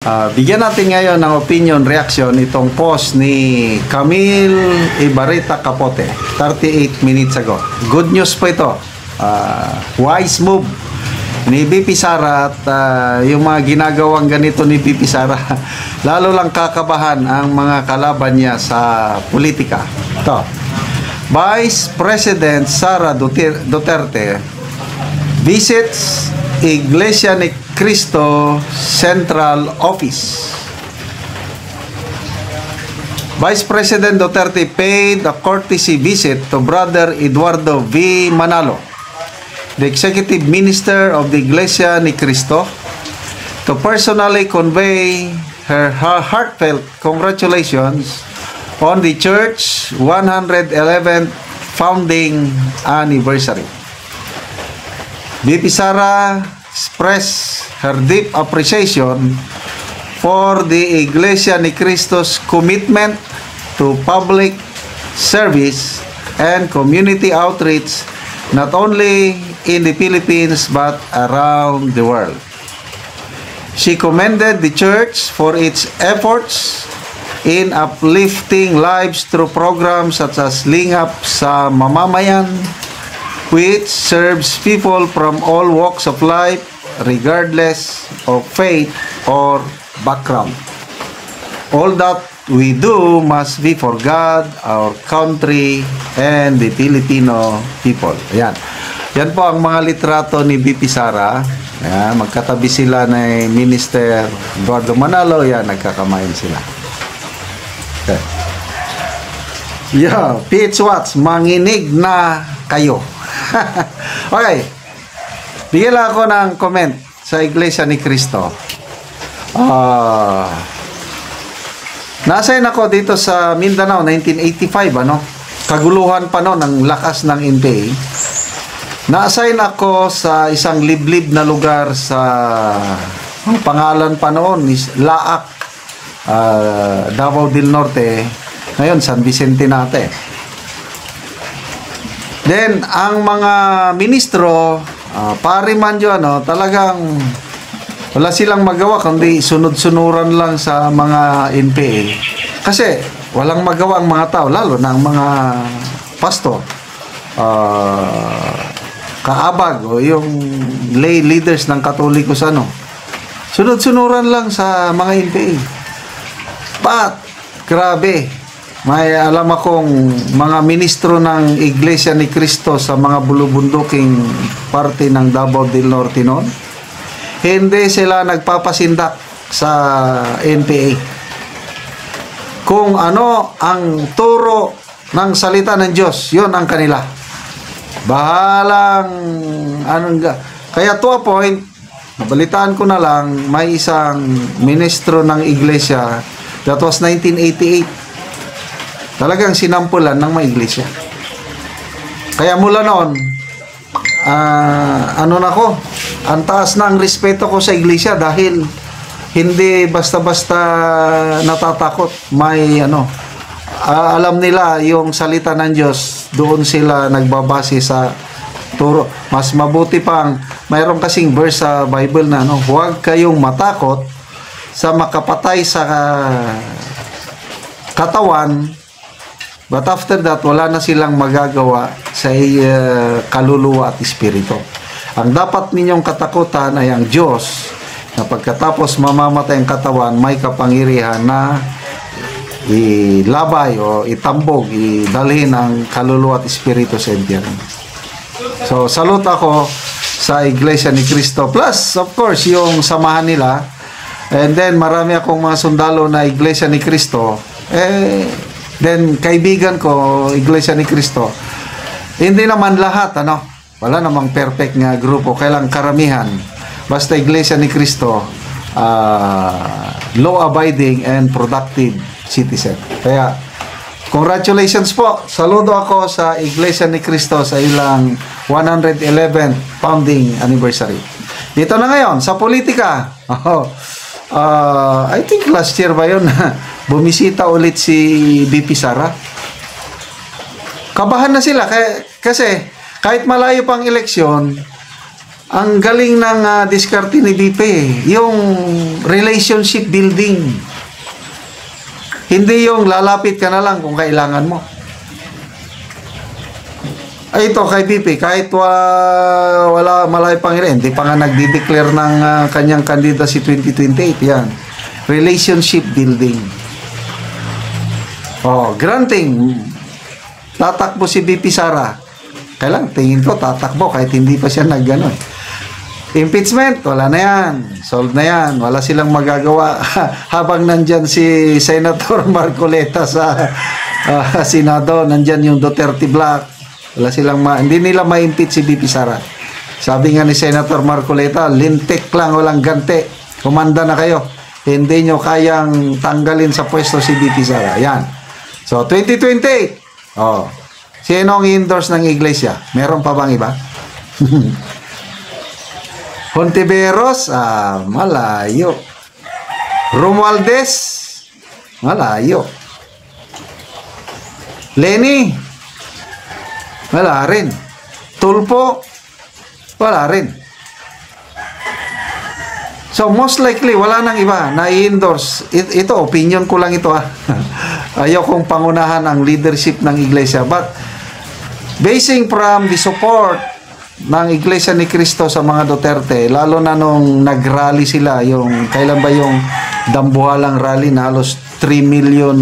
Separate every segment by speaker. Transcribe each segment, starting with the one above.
Speaker 1: Bigyan natin ngayon ng opinion reaction itong post ni Camille Ibarita Capote 38 minutes ago. Good news po ito. Wise move ni BP Sara at yung mga ginagawang ganito ni BP Sara lalo lang kakabahan ang mga kalaban niya sa politika. Ito. Vice President Sara Duterte visits Iglesia ni Cristo Central Office. Vice President Duterte paid a courtesy visit to Brother Eduardo V. Manalo, the Executive Minister of the Iglesia ni Cristo, to personally convey her heartfelt congratulations on the church 111th founding anniversary. BP Sara expressed her deep appreciation for the Iglesia ni Cristo's commitment to public service and community outreach not only in the Philippines but around the world. She commended the church for its efforts in uplifting lives through programs such as Lingap sa Mamamayan, which serves people from all walks of life regardless of faith or background. All that we do must be for God, our country, and the Filipino people. Ayan. Yan po ang mga litrato ni BP Sara. Ayan, magkatabi sila ni Minister Eduardo Manalo. Ayan, nagkakamayan sila. Okay. Yeah, Pitch Watch, manginig na kayo. Okay. Bigyan lang ako ng comment sa Iglesia ni Cristo. Nasayin ako dito sa Mindanao 1985, ano? Kaguluhan pa noon ng lakas ng NPA. Nasayin ako sa isang liblib na lugar sa pangalan pa noon is Laak, Davao del Norte. Ngayon San Vicente Nate. Then, ang mga ministro, pari man yun, talagang wala silang magawa kundi sunod-sunuran lang sa mga NPA. Kasi, walang magawa ang mga tao, lalo na ang mga pastor, kaabag, o yung lay leaders ng Katolikos, sunod-sunuran lang sa mga NPA. But, grabe, may alam akong mga ministro ng Iglesia ni Cristo sa mga bulubunduking parte ng Davao del Norte noon. Hindi sila nagpapasindak sa NPA. Kung ano ang turo ng salita ng Diyos, yun ang kanila. Bahalang kaya to a point, nabalitaan ko na lang, may isang ministro ng Iglesia, that was 1988. Talagang sinampulan ng mga iglesia. Kaya mula noon, ang taas na ang respeto ko sa iglesia dahil hindi basta-basta natatakot. May alam nila yung salita ng Diyos, doon sila nagbabase sa turo. Mas mabuti pang, mayroon kasing verse sa Bible na huwag kayong matakot sa makapatay sa katawan. But after that, wala na silang magagawa sa kaluluwa at espiritu. Ang dapat ninyong katakutan ay ang Diyos na pagkatapos mamamatay ang katawan, may kapangyarihan na ilabay o itambog, idalhin ang kaluluwa at espiritu sa impyerno. So, salute ako sa Iglesia ni Cristo. Plus, of course, yung samahan nila. And then, marami akong mga sundalo na Iglesia ni Cristo. Then, kaibigan ko, Iglesia ni Cristo, hindi naman lahat, wala namang perfect nga grupo, kailang karamihan. Basta Iglesia ni Cristo, law-abiding and productive citizen. Kaya, congratulations po. Saludo ako sa Iglesia ni Cristo sa ilang 111th founding anniversary. Dito na ngayon, sa politika. I think last year ba yun, bumisita ulit si BP Sara. Kabahan na sila kasi kahit malayo pang eleksyon, Ang galing ng diskarte ni BP, yung relationship building. Hindi yung lalapit ka na lang kung kailangan mo. Ay, ito kay BP, kahit wala malay Panginoon, hindi pa nga nagdi-declare ng kanyang candidacy 2028, yan. Relationship building. Oh, granting, tatakbo si BP Sara. Kailan, tingin ko, tatakbo kahit hindi pa siya nag-ano eh. Impeachment, wala na yan. Solved na yan. Wala silang magagawa habang nandyan si Senator Marcoleta sa Senado. Nandyan yung Duterte Black. Wala silang hindi nila ma-impeach si BP Sara. Sabi nga ni Senator Marcoleta, lintik lang, walang ganti. Kumanda na kayo. Hindi nyo kayang tanggalin sa pwesto si BP Sara. Yan. So, 2028. Oh. Sino ang endorse ng iglesia? Meron pa bang iba? Hontiveros, malayo. Romualdez, malayo. Lenny, wala rin. Tulpo, wala rin. So, most likely, wala nang iba na i-endorse. Ito, opinion ko lang ito. Ayaw kong pangunahan ang leadership ng iglesia. But, basing from the support ng Iglesia ni Cristo sa mga Duterte, lalo na nung nag-rally sila, yung kailan ba yung dambuhalang rally na halos 3 million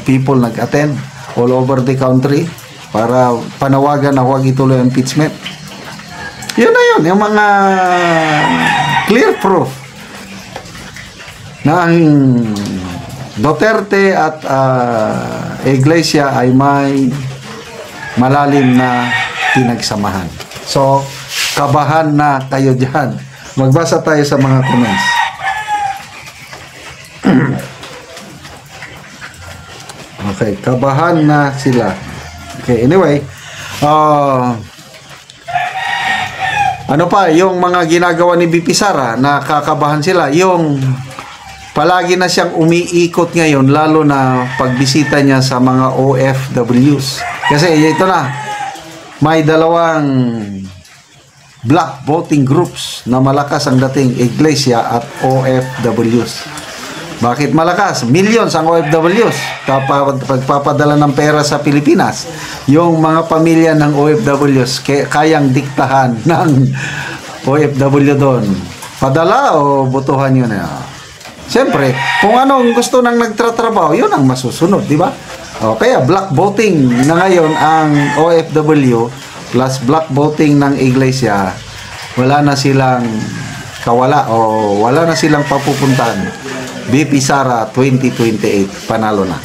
Speaker 1: people nag-attend all over the country para panawagan na huwag ituloy ang impeachment. Yun na yun, yung mga clear proof na ang Duterte at Iglesia ay may malalim na pinagsamahan. So, kabahan na kayo dyan. Magbasa tayo sa mga comments. Okay, kabahan na sila. Okay, anyway. Ano pa, yung mga ginagawa ni BP Sara, nakakabahan sila. Yung palagi na siyang umiikot ngayon, lalo na pagbisita niya sa mga OFWs. Kasi ito na, may dalawang black voting groups na malakas ang dating Iglesia at OFWs. Bakit malakas? Millions ang OFWs. Pagpapadala ng pera sa Pilipinas, yung mga pamilya ng OFWs kayang diktahan ng OFW doon. Padala o butuhan yun? Siyempre, kung anong gusto ng nagtatrabaho, yun ang masusunod, di ba? O, kaya black voting na ngayon ang OFW plus black voting ng Iglesia, wala na silang kawala o wala na silang papupuntahan. BP Sara 2028, panalo na.